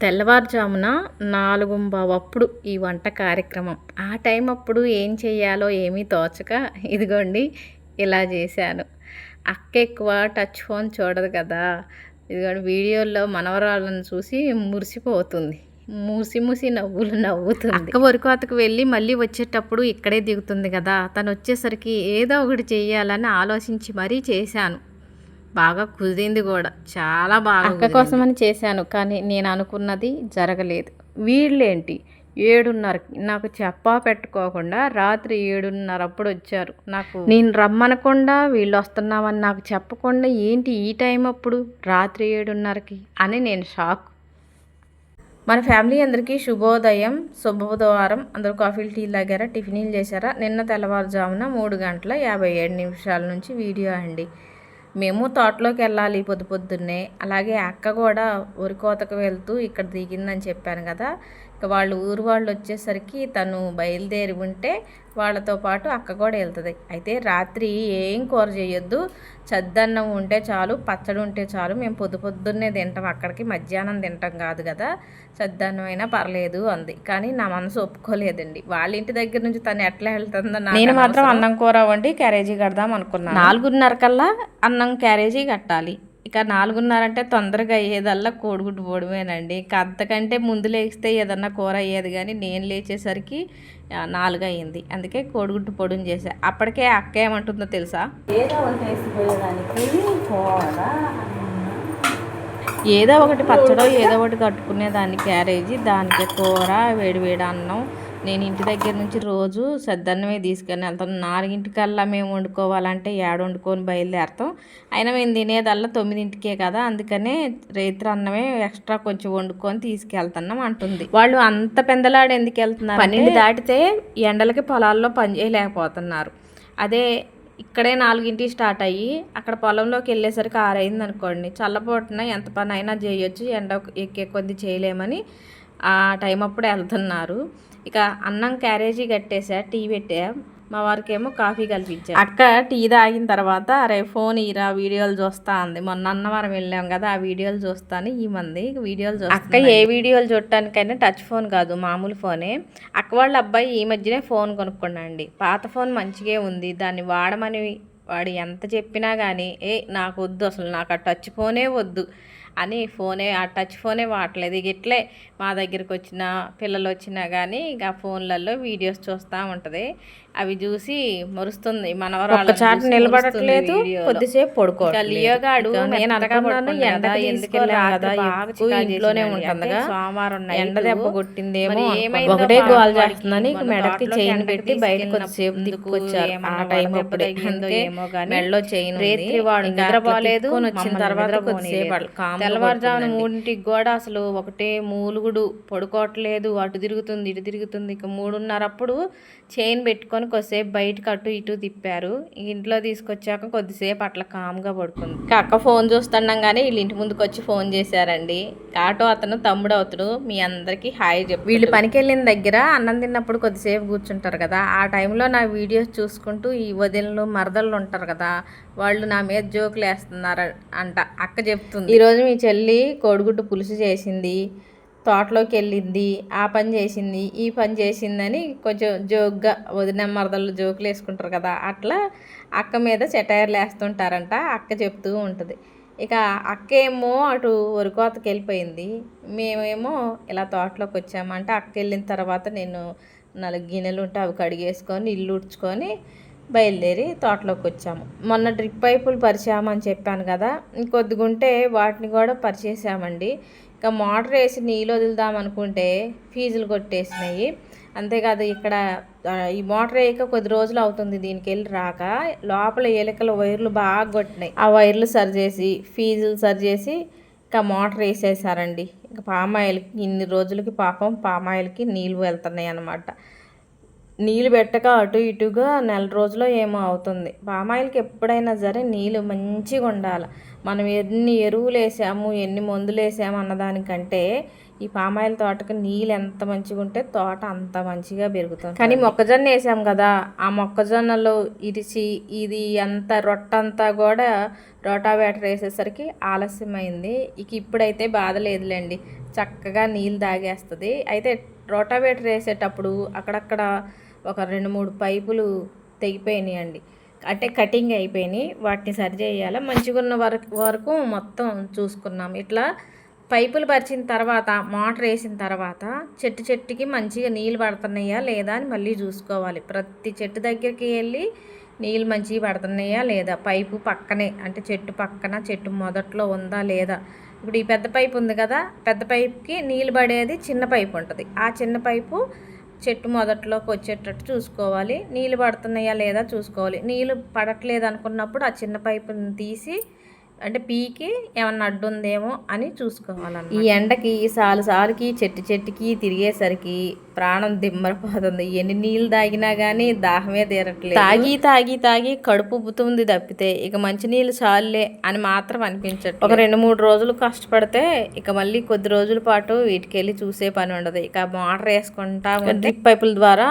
తెల్లవారుజామున 4:15 ఈ వంట కార్యక్రమం. ఆ టైం అప్పుడు ఏం చేయాలో ఏమీ తోచక ఇదిగోండి ఇలా చేశాను. అక్క ఎక్కువ టచ్ ఫోన్ చూడదు కదా! ఇదిగోండి వీడియోల్లో మనవరాళ్ళను చూసి మురిసిపోతుంది. మూసి మూసి నవ్వులు నవ్వుతుంది. అక్క వరికోతకు వెళ్ళి మళ్ళీ వచ్చేటప్పుడు ఇక్కడే దిగుతుంది కదా! తను వచ్చేసరికి ఏదో ఒకటి చెయ్యాలని ఆలోచించి మరీ చేశాను. బాగా కుదిరింది కూడా, చాలా బాగా అక్క కోసమని చేశాను. కానీ నేను అనుకున్నది జరగలేదు. వీళ్ళేంటి 7:30కి నాకు చెప్పా పెట్టుకోకుండా రాత్రి 7:30 అప్పుడు వచ్చారు. నేను రమ్మనకుండా వీళ్ళు వస్తున్నామని నాకు చెప్పకుండా ఏంటి ఈ టైం అప్పుడు రాత్రి 7:30కి అని నేను షాక్. మన ఫ్యామిలీ అందరికీ శుభోదయం, శుభబుధవారం. అందరూ కాఫీలు టీలు తాగారా, టిఫిన్లు చేశారా? నిన్న తెల్లవారుజామున 3:57 నుంచి వీడియో అండి. మేము తోటలోకి వెళ్ళాలి పొద్దున్నే. అలాగే అక్క కూడా వరి కోతకు వెళ్తూ ఇక్కడ దిగిందని చెప్పాను కదా. ఇక వాళ్ళు ఊరు వాళ్ళు వచ్చేసరికి తను బయలుదేరి ఉంటే వాళ్ళతో పాటు అక్క కూడా వెళ్తుంది. అయితే రాత్రి ఏం కూర చేయొద్దు, చద్దన్నం ఉంటే చాలు, పచ్చడి ఉంటే చాలు, మేము పొద్దున్నే తింటాం, అక్కడికి మధ్యాహ్నం తింటాం కాదు కదా, చద్దన్నం అయినా పర్లేదు అంది. కానీ నా మనసు ఒప్పుకోలేదండి. వాళ్ళ ఇంటి దగ్గర నుంచి తను ఎట్లా వెళ్తుందో నేను మాత్రం అన్నం కూర వండి క్యారేజీ కడదాం అనుకున్నాను. 4:30 కల్లా అన్నం క్యారేజీ కట్టాలి. ఇక 4:30 అంటే తొందరగా అయ్యేదల్లా కోడిగుడ్డు పొడమేనండి. ఇక అంతకంటే ముందు లేస్తే ఏదన్నా కూర అయ్యేది, కానీ నేను లేచేసరికి 4 అయ్యింది. అందుకే కోడిగుడ్డు పొడిని చేసా. అప్పటికే అక్క ఏమంటుందో తెలుసా, ఏదో ఒకటి పచ్చడో ఏదో ఒకటి కట్టుకునేదాన్ని క్యారేజీ, దానికి కూర, వేడివేడి అన్నం. నేను ఇంటి దగ్గర నుంచి రోజు సద్దన్నమే తీసుకొని వెళ్తాను. 4:00కల్లా మేము వండుకోవాలంటే వండుకొని బయలుదేరుతాం. అయినా మేము తినేదల్లా 9:00కే కదా, అందుకనే రేత్రి అన్నమే ఎక్స్ట్రా కొంచెం వండుకొని తీసుకెళ్తున్నాం అంటుంది. వాళ్ళు అంత పెందలాడు ఎందుకు వెళ్తున్నారు, 12 దాటితే ఎండలకి పొలాల్లో పని చేయలేకపోతున్నారు. అదే ఇక్కడే 4:00కి స్టార్ట్ అయ్యి అక్కడ పొలంలోకి వెళ్ళేసరికి 6 అయింది అనుకోండి, చల్లపోటున ఎంత పని అయినా చేయొచ్చు, ఎండ ఎక్కే కొద్ది చేయలేమని ఆ టైం అప్పుడు వెళ్తున్నారు. ఇక అన్నం క్యారేజీ కట్టేసా, టీ పెట్టా, మా వారికి ఏమో కాఫీ కల్పించా. అక్క టీ తాగిన తర్వాత అరే ఫోన్ ఇరా వీడియోలు చూస్తా అంది. మొన్న అన్నవరం వెళ్ళాం కదా, ఆ వీడియోలు చూస్తాను ఈ మంది వీడియోలు చూస్తా. అక్క ఏ వీడియోలు చూడటానికైనా టచ్ ఫోన్ కాదు, మామూలు ఫోనే. అక్క వాళ్ళ అబ్బాయి ఈ మధ్యనే ఫోన్ కొనుక్కున్నాండి. పాత ఫోన్ మంచిగా ఉంది, దాన్ని వాడమని వాడు ఎంత చెప్పినా కానీ నాకు వద్దు, అసలు నాకు ఆ టచ్ ఫోనే వద్దు అని ఆ టచ్ ఫోనే వాడలేదు. ఇక ఇట్లే మా దగ్గరికి వచ్చిన పిల్లలు వచ్చినా కానీ ఇక ఫోన్లలో వీడియోస్ చూస్తూ ఉంటుంది. అవి చూసి మరుస్తుంది. మనవరాలు చాటు నిలబడట్లేదు, కొద్దిసేపు పడుకోవాలి. లియోగాడు నేను అనుకున్నాను ఎండ ఎందుకు ఇంట్లోనే ఉంటుంది, సోమవారం ఎండ దెబ్బ కొట్టిందేమో, ఒకటే గోల్ చేస్తుందని మెడకి చైన్ పెట్టి బయట కొద్దిసేపు దిక్కుకొచ్చారు. ఆ టైం అప్పుడే ఏమో కానీ మెడలో చైన్, రేత్రి వాడు నిద్రపోలేదు. వచ్చిన తర్వాత కొద్దిసేపు తెల్లవారుజామున 3:00కి కూడా అసలు ఒకటే మూలుగుడు, పడుకోవట్లేదు, అటు తిరుగుతుంది ఇటు తిరుగుతుంది. ఇక 3:30 అప్పుడు చైన్ పెట్టుకొని కొద్దిసేపు బయటకు అటు ఇటు తిప్పారు. ఇంట్లో తీసుకొచ్చాక కొద్దిసేపు అట్లా కామ్గా పడుకుంది. అక్క ఫోన్ చూస్తున్నాం కానీ వీళ్ళు ఇంటి ముందుకు వచ్చి ఫోన్ చేశారండి. ఆటో అతను తమ్ముడు అవుతాడు, మీ అందరికీ హాయ్ చెప్పు. వీళ్ళు పనికి వెళ్ళిన దగ్గర అన్నం తిన్నప్పుడు కొద్దిసేపు కూర్చుంటారు కదా, ఆ టైంలో నా వీడియోస్ చూసుకుంటూ ఈ వదినలు మరదళ్ళు ఉంటారు కదా, వాళ్ళు నా మీద జోకులు వేస్తున్నారు అంట. అక్క చెప్తుంది, ఈరోజు మీ చెల్లి కోడిగుడ్డు పులుసు చేసింది, తోటలోకి వెళ్ళింది, ఆ పని చేసింది, ఈ పని చేసిందని కొంచెం జోక్గా వదిన మరదళ్ళు జోకులు వేసుకుంటారు కదా, అట్లా అక్క మీద సెటైర్లు వేస్తుంటారంట. అక్క చెప్తూ ఉంటుంది. ఇక అక్క ఏమో అటు వరికోతకి వెళ్ళిపోయింది, మేమేమో ఇలా తోటలోకి వచ్చామంటే అక్క వెళ్ళిన తర్వాత నేను 4 గిన్నెలు ఉంటే అవి కడిగేసుకొని ఇల్లు ఉడ్చుకొని బయలుదేరి తోటలోకి వచ్చాము. మొన్న డ్రిప్ పైపులు పరిచామని చెప్పాను కదా, ఇంకొద్దిగుంటే వాటిని కూడా పరిచేసామండి. ఇక మోటార్ వేసి నీళ్ళు వదులుదాం అనుకుంటే ఫీజులు కొట్టేసినాయి. అంతేకాదు ఇక్కడ ఈ మోటార్ వేయక కొద్ది రోజులు అవుతుంది, దీనికి వెళ్ళి రాక లోపల ఎలుకల వైర్లు బాగా కొట్టినాయి. ఆ వైర్లు సరిచేసి ఫీజులు సరిచేసి ఇక మోటార్ వేసేసారండి. ఇక పామాయిల్కి ఇన్ని రోజులకి పాపం పామాయిల్కి నీళ్ళు వెళ్తున్నాయి అన్నమాట. నీళ్ళు పెట్టక అటు ఇటుగా 1 నెల రోజులో ఏమో అవుతుంది. పామాయిల్కి ఎప్పుడైనా సరే నీళ్ళు మంచిగా ఉండాలి. మనం ఎన్ని ఎరువులు వేసాము ఎన్ని మందులు వేసాము అన్నదానికంటే ఈ పామాయిల్ తోటకి నీళ్ళు ఎంత మంచిగా ఉంటే తోట అంత మంచిగా పెరుగుతుంది. కానీ మొక్కజొన్న వేసాం కదా, ఆ మొక్కజొన్నలో ఇరిచి ఇది అంత రొట్టంతా కూడా రోటావేటర్ వేసేసరికి ఆలస్యమైంది. ఇప్పుడైతే బాధ లేదులేండి, చక్కగా నీళ్ళు తాగేస్తుంది. అయితే రోటావేటర్ వేసేటప్పుడు అక్కడక్కడ ఒక 2-3 పైపులు తెగిపోయినాయండి, అంటే కటింగ్ అయిపోయినాయి. వాటిని సరి చేయాలి. మంచిగా ఉన్న వరకు మొత్తం చూసుకున్నాం. ఇట్లా పైపులు పరిచిన తర్వాత మోటార్ వేసిన తర్వాత చెట్టుకి మంచిగా నీళ్ళు పడుతున్నాయా లేదా అని మళ్ళీ చూసుకోవాలి. ప్రతి చెట్టు దగ్గరికి వెళ్ళి నీళ్ళు మంచిగా పడుతున్నాయా లేదా, పైపు పక్కనే అంటే చెట్టు పక్కన చెట్టు మొదట్లో ఉందా లేదా. ఇప్పుడు ఈ పెద్ద పైపు ఉంది కదా, పెద్ద పైపుకి నీళ్ళు పడేది చిన్న పైపు ఉంటుంది. ఆ చిన్న పైపు చెట్టు మొదట్లోకి వచ్చేటట్టు చూసుకోవాలి. నీళ్ళు పడుతున్నాయా లేదా చూసుకోవాలి. నీళ్ళు పడట్లేదు అనుకున్నప్పుడు ఆ చిన్న పైపుని తీసి అంటే పీకి ఏమన్నా అడ్డు ఉందేమో అని చూసుకోవాలన్నమాట. ఈ ఎండకి సాలుకి చెట్టుకి తిరిగేసరికి ప్రాణం దిమ్మరిపోతుంది. ఎన్ని నీళ్ళు తాగినా కానీ దాహమే తీరట్లేదు. తాగి కడుపు ఉబ్బుతుంది తప్పితే ఇక మంచినీళ్ళు చాలులే అని మాత్రం అనిపించట్లేదు. ఒక 2-3 రోజులు కష్టపడితే ఇక మళ్ళీ కొద్ది రోజుల పాటు వీటికి వెళ్ళి చూసే పని ఉండదు. ఇక మోటార్ వేసుకుంటా డ్రిప్ పైపుల ద్వారా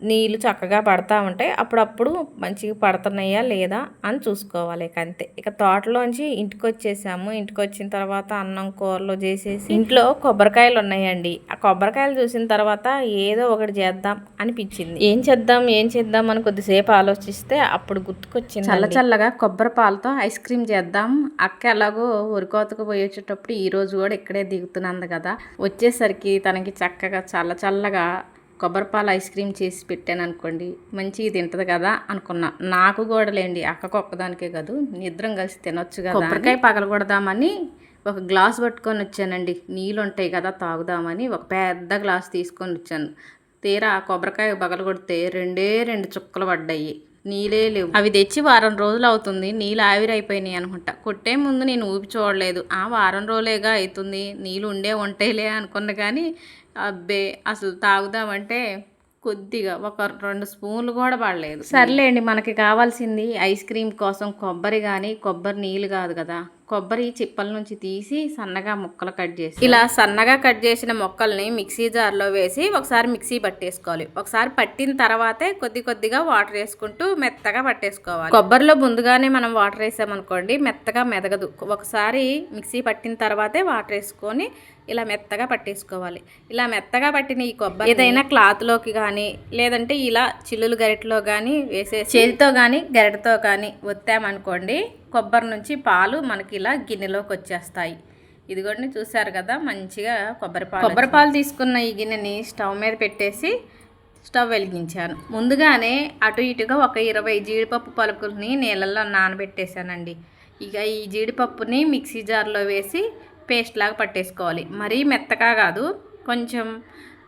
నీళ్ళు చక్కగా పడతా ఉంటాయి. అప్పుడప్పుడు మంచిగా పడుతున్నాయా లేదా అని చూసుకోవాలి. ఇక అంతే. ఇక తోటలోంచి ఇంటికి వచ్చేసాము. ఇంటికి వచ్చిన తర్వాత అన్నం కూరలు చేసేసి ఇంట్లో కొబ్బరికాయలు ఉన్నాయండి. ఆ కొబ్బరికాయలు చూసిన తర్వాత ఏదో ఒకటి చేద్దాం అనిపించింది. ఏం చేద్దాం అని కొద్దిసేపు ఆలోచిస్తే అప్పుడు గుర్తుకొచ్చింది, చల్లగా కొబ్బరి పాలతో ఐస్ క్రీమ్ చేద్దాం. అక్క ఎలాగో ఉరికోతకు పోయేటప్పుడు ఈ రోజు కూడా ఇక్కడే దిగుతున్నది కదా, వచ్చేసరికి తనకి చక్కగా చల్లగా కొబ్బరిపాలు ఐస్ క్రీమ్ చేసి పెట్టాను అనుకోండి, మంచిగా తింటుంది కదా అనుకున్నా. నాకు కూడా లేండి, అక్కకు ఒక్కదానికే కాదు, ఇద్దరం కలిసి తినొచ్చు కదా. కొబ్బరికాయ పగలగొడదామని ఒక గ్లాస్ పట్టుకొని వచ్చానండి. నీళ్ళు ఉంటాయి కదా తాగుదామని ఒక పెద్ద గ్లాస్ తీసుకొని వచ్చాను. తీరా కొబ్బరికాయ పగలగొడితే 2 చుక్కలు పడ్డాయి. నీళ్ళే లేవు. అవి తెచ్చి వారం రోజులు అవుతుంది. నీళ్ళు ఆవిరైపోయినాయి అనుకుంటా. కొట్టే ముందు నేను ఊపి చూడలేదు. వారం రోజులేగా అవుతుంది, నీళ్ళు ఉంటాయిలే అనుకున్నా. కానీ అబ్బే అసలు తాగుదామంటే కొద్దిగా ఒక 2 స్పూన్లు కూడా పడలేదు. సర్లేండి, మనకి కావాల్సింది ఐస్ క్రీమ్ కోసం కొబ్బరి కానీ కొబ్బరి నీళ్ళు కాదు కదా, కొబ్బరి చిప్పల నుంచి తీసి సన్నగా ముక్కలు కట్ చేసి ఇలా సన్నగా కట్ చేసిన ముక్కల్ని మిక్సీ జార్లో వేసి ఒకసారి మిక్సీ పట్టేసుకోవాలి. ఒకసారి పట్టిన తర్వాతే కొద్దిగా వాటర్ వేసుకుంటూ మెత్తగా పట్టేసుకోవాలి. కొబ్బరిలో ముందుగానే మనం వాటర్ వేసామనుకోండి మెత్తగా మెదగదు. ఒకసారి మిక్సీ పట్టిన తర్వాతే వాటర్ వేసుకొని ఇలా మెత్తగా పట్టేసుకోవాలి. ఇలా మెత్తగా పట్టిన ఈ కొబ్బరి ఏదైనా క్లాత్లోకి కానీ లేదంటే ఇలా చిల్లులు గరిటలో కానీ వేసేసి చేతితో కానీ గరిటతో కానీ ఒత్తామనుకోండి కొబ్బరి నుంచి పాలు మనకి ఇలా గిన్నెలోకి వచ్చేస్తాయి. ఇదిగోండి చూసారు కదా, మంచిగా కొబ్బరి పాలు తీసుకున్న ఈ గిన్నెని స్టవ్ మీద పెట్టేసి స్టవ్ వెలిగించాను. ముందుగానే అటు ఇటుగా ఒక 20 జీడిపప్పు పలుకుల్ని నీళ్ళల్లో నానబెట్టేశానండి. ఇక ఈ జీడిపప్పుని మిక్సీ జార్లో వేసి పేస్ట్ లాగా పట్టేసుకోవాలి. మరీ మెత్తగా కాదు, కొంచెం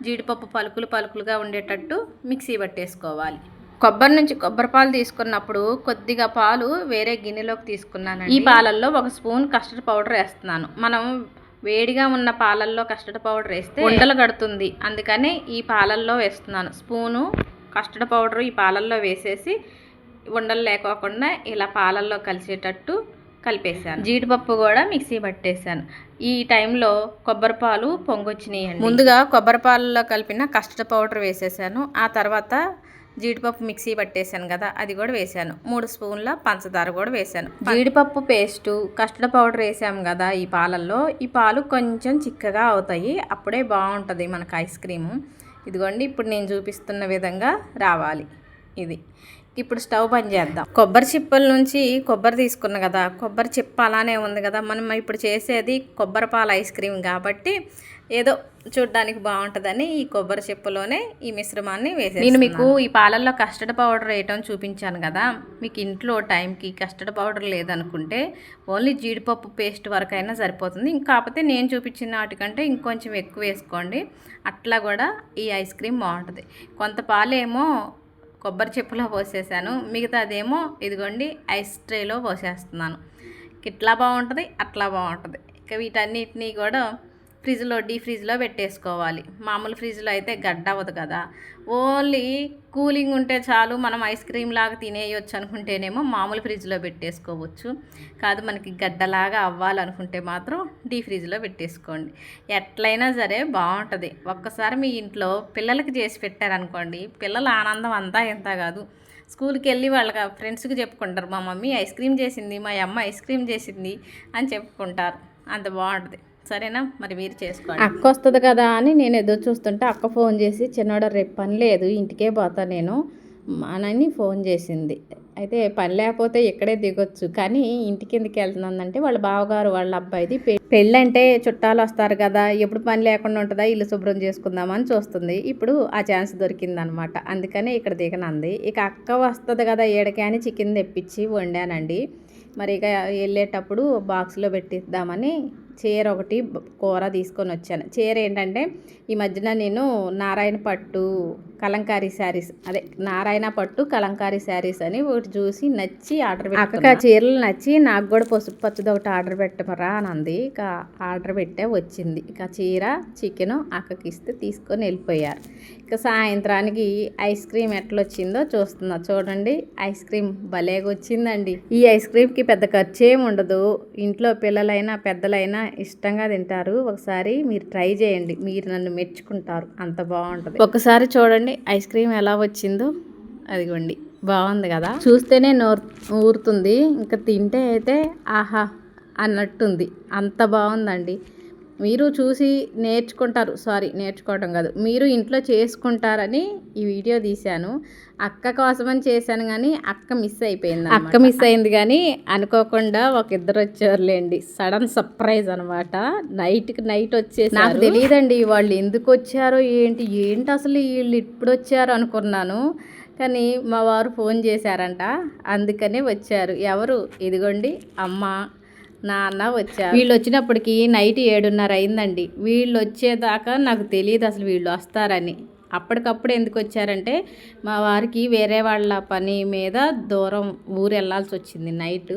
జీడిపప్పు పలుకులుగా ఉండేటట్టు మిక్సీ పట్టేసుకోవాలి. కొబ్బరి నుంచి కొబ్బరి పాలు తీసుకున్నప్పుడు కొద్దిగా పాలు వేరే గిన్నెలోకి తీసుకున్నాను. ఈ పాలల్లో 1 స్పూన్ కస్టర్డ్ పౌడర్ వేస్తున్నాను. మనం వేడిగా ఉన్న పాలల్లో కస్టర్డ్ పౌడర్ వేస్తే ఉండలు కడుతుంది, అందుకని ఈ పాలల్లో వేస్తున్నాను. స్పూను కస్టర్డ్ పౌడర్ ఈ పాలల్లో వేసేసి ఉండలు లేకోకుండా ఇలా పాలల్లో కలిసేటట్టు కలిపేసాను. జీడిపప్పు కూడా మిక్సీ పట్టేశాను. ఈ టైంలో కొబ్బరి పాలు పొంగొచ్చినాయండి. ముందుగా కొబ్బరి పాలలో కలిపిన కస్టర్డ్ పౌడర్ వేసేసాను. ఆ తర్వాత జీడిపప్పు మిక్సీ పట్టేశాను కదా, అది కూడా వేసాను. 3 స్పూన్ల పంచదార కూడా వేసాను. జీడిపప్పు పేస్టు కస్టర్డ్ పౌడర్ వేసాము కదా ఈ పాలల్లో, ఈ పాలు కొంచెం చిక్కగా అవుతాయి. అప్పుడే బాగుంటుంది మనకు ఐస్ క్రీము. ఇదిగోండి ఇప్పుడు నేను చూపిస్తున్న విధంగా రావాలి. ఇది ఇప్పుడు స్టవ్ బంద్ చేద్దాం. కొబ్బరి చిప్పల నుంచి కొబ్బరి తీసుకున్న కదా, కొబ్బరి చిప్ప అలానే ఉంది కదా, మనం ఇప్పుడు చేసేది కొబ్బరి పాల ఐస్ క్రీమ్ కాబట్టి ఏదో చూడడానికి బాగుంటుందని ఈ కొబ్బరి చిప్పలోనే ఈ మిశ్రమాన్ని వేసేసి నేను మీకు ఈ పాలల్లో కస్టర్డ్ పౌడర్ వేయటం చూపించాను కదా. మీకు ఇంట్లో టైంకి కస్టర్డ్ పౌడర్ లేదనుకుంటే ఓన్లీ జీడిపప్పు పేస్ట్ వరకైనా సరిపోతుంది. కాకపోతే నేను చూపించిన వాటికంటే ఇంకొంచెం ఎక్కువ వేసుకోండి, అట్లా కూడా ఈ ఐస్ క్రీమ్ బాగుంటుంది. కొంత పాలేమో కొబ్బరి చిప్పలో పోసేసాను, మిగతా అదేమో ఇదిగోండి ఐస్ ట్రేలో పోసేస్తున్నాను. ఇట్లా బాగుంటుంది, అట్లా బాగుంటుంది. ఇక వీటన్నిటినీ కూడా డీ ఫ్రిడ్జ్లో పెట్టేసుకోవాలి. మామూలు ఫ్రిడ్జ్లో అయితే గడ్డ అవ్వదు కదా. ఓన్లీ కూలింగ్ ఉంటే చాలు, మనం ఐస్ క్రీమ్ లాగా తినేయొచ్చు అనుకుంటేనేమో మామూలు ఫ్రిడ్జ్లో పెట్టేసుకోవచ్చు. కాదు మనకి గడ్డలాగా అవ్వాలనుకుంటే మాత్రం డీ ఫ్రిడ్జ్లో పెట్టేసుకోండి. ఎట్లయినా సరే బాగుంటుంది. ఒక్కసారి మీ ఇంట్లో పిల్లలకి చేసి పెట్టారనుకోండి, పిల్లల ఆనందం అంతా ఎంత కాదు. స్కూల్కి వెళ్ళి వాళ్ళకి ఫ్రెండ్స్కి చెప్పుకుంటారు, మా మమ్మీ ఐస్ క్రీమ్ చేసింది, మా అమ్మ ఐస్ క్రీమ్ చేసింది అని చెప్పుకుంటారు. అంత బాగుంటుంది. సరేనా, మరి మీరు చేసుకోండి. అక్క వస్తుంది కదా అని నేను ఎదురు చూస్తుంటే అక్క ఫోన్ చేసి, చిన్నోడ రేపు పని లేదు ఇంటికే పోతా నేను అని ఫోన్ చేసింది. అయితే పని లేకపోతే ఇక్కడే దిగొచ్చు, కానీ ఇంటికి ఎందుకు వెళ్తుందంటే వాళ్ళ బావగారు వాళ్ళ అబ్బాయిది పెళ్ళంటే చుట్టాలు వస్తారు కదా, ఎప్పుడు పని లేకుండా ఉంటుందా, ఇల్లు శుభ్రం చేసుకుందామని చూస్తుంది. ఇప్పుడు ఆ ఛాన్స్ దొరికిందనమాట, అందుకనే ఇక్కడ దిగనంది. ఇక అక్క వస్తుంది కదా ఏడకి అని చికెన్ తెప్పించి వండానండి. మరి ఇక వెళ్ళేటప్పుడు బాక్స్లో పెట్టిద్దామని చీర ఒకటి కూర తీసుకొని వచ్చాను. చీర ఏంటంటే ఈ మధ్యన నేను నారాయణ పట్టు కలంకారీ శారీస్, అదే నారాయణ పట్టు కలంకారీ శారీస్ అని ఒకటి చూసి నచ్చి ఆర్డర్ పెట్టి, అక్క చీరలు నచ్చి నాకు కూడా పసుపు పచ్చది ఒకటి ఆర్డర్ పెట్టమరా అని అంది. ఇక ఆర్డర్ పెట్టే వచ్చింది. ఇక చీర చికెను అక్కకి ఇస్తే తీసుకొని వెళ్ళిపోయారు. ఇక సాయంత్రానికి ఐస్ క్రీమ్ ఎట్లా వచ్చిందో చూస్తున్నా. చూడండి, ఐస్ క్రీమ్ భలేగా వచ్చిందండి. ఈ ఐస్ క్రీమ్కి పెద్ద ఖర్చు ఏమి ఉండదు. ఇంట్లో పిల్లలైనా పెద్దలైనా ఇష్టంగా తింటారు. ఒకసారి మీరు ట్రై చేయండి, మీరు నన్ను మెచ్చుకుంటారు, అంత బాగుంటుంది. ఒకసారి చూడండి ఐస్ క్రీమ్ ఎలా వచ్చిందో. అదిగోండి, బాగుంది కదా, చూస్తేనే ఊరుతుంది. ఇంకా తింటే అయితే ఆహా అన్నట్టుంది, అంత బాగుందండి. మీరు చూసి నేర్చుకోవడం కాదు, మీరు ఇంట్లో చేసుకుంటారని ఈ వీడియో తీశాను. అక్క కోసమని చేశాను, కానీ అక్క మిస్ అయింది కానీ అనుకోకుండా ఒక ఇద్దరు వచ్చారులేండి. సడన్ సర్ప్రైజ్ అనమాట. నైట్ వచ్చేసి నాకు తెలియదండి వాళ్ళు ఎందుకు వచ్చారో ఏంటి అసలు వీళ్ళు ఇప్పుడు వచ్చారు అనుకున్నాను. కానీ మా వారు ఫోన్ చేశారంట, అందుకనే వచ్చారు. ఎవరు, ఇదిగోండి అమ్మ నాన్న వచ్చారు. వీళ్ళు వచ్చినప్పటికి నైట్ 7:30 అయిందండి. వీళ్ళు వచ్చేదాకా నాకు తెలియదు అసలు వీళ్ళు వస్తారని. అప్పటికప్పుడు ఎందుకు వచ్చారంటే మా వారికి వేరే వాళ్ళ పని మీద దూరం ఊరు వెళ్ళాల్సి వచ్చింది నైట్.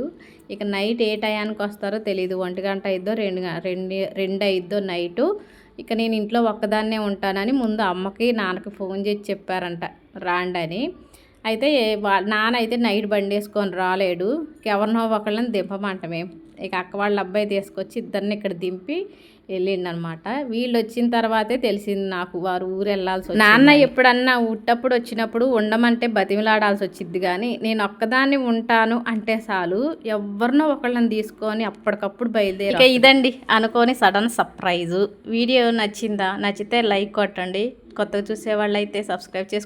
ఇక నైట్ ఏ టయానికి వస్తారో తెలియదు, 1 గంట అయిద్దో 2 అయిద్దో నైటు. ఇక నేను ఇంట్లో ఒక్కదాన్నే ఉంటానని ముందు అమ్మకి నాన్నకి ఫోన్ చేసి చెప్పారంట రాండి అని. అయితే నాన్న అయితే నైట్ బండి వేసుకొని రాలేడు, ఎవరినో ఒకళ్ళని దింపమంటమే. ఇక అక్క వాళ్ళ అబ్బాయి తీసుకొచ్చి ఇద్దరిని ఇక్కడ దింపి వెళ్ళిండనమాట. వీళ్ళు వచ్చిన తర్వాతే తెలిసింది నాకు వారు ఊరు వెళ్ళాల్సి వచ్చింది. నాన్న ఎప్పుడన్నా ఉట్టప్పుడు వచ్చినప్పుడు ఉండమంటే బతిమిలాడాల్సి వచ్చింది, కానీ నేను ఒక్కదాన్ని ఉంటాను అంటే చాలు ఎవరినో ఒకళ్ళని తీసుకొని అప్పటికప్పుడు బయలుదేరి. ఇక ఇదండి అనుకోని సడన్ సర్ప్రైజు. వీడియో నచ్చిందా? నచ్చితే లైక్ కొట్టండి. కొత్తగా చూసే వాళ్ళు అయితే సబ్స్క్రైబ్ చేసుకోండి.